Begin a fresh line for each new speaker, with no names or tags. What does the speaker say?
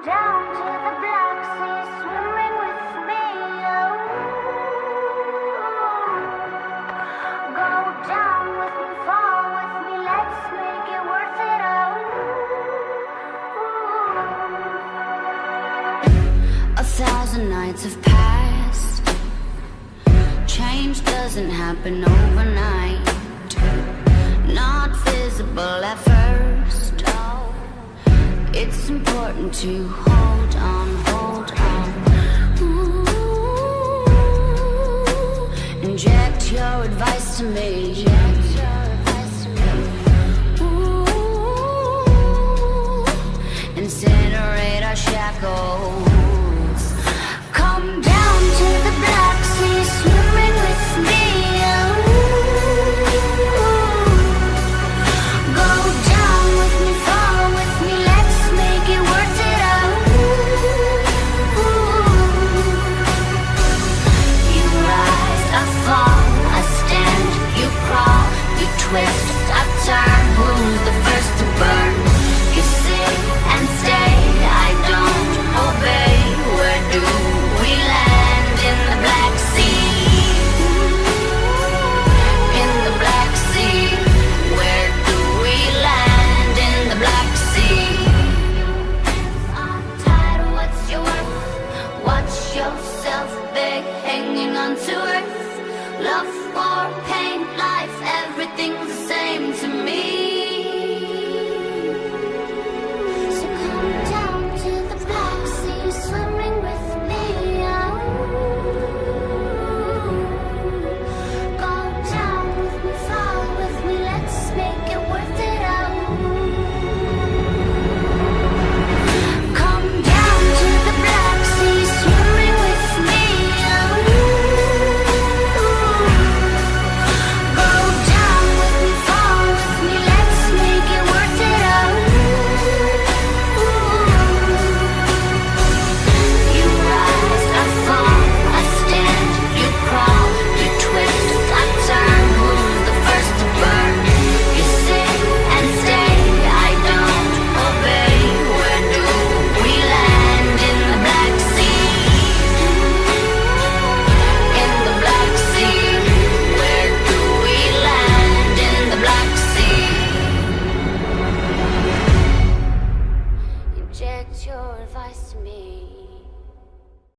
down to the Black Sea, swimming with me. Oh, go down with me, fall with me, let's make it worth it. Oh, 1,000 nights have passed. Change doesn't happen overnight. Not visible at first. It's important to hold on, hold on. Ooh, inject your advice to me. Ooh, incinerate our shackles.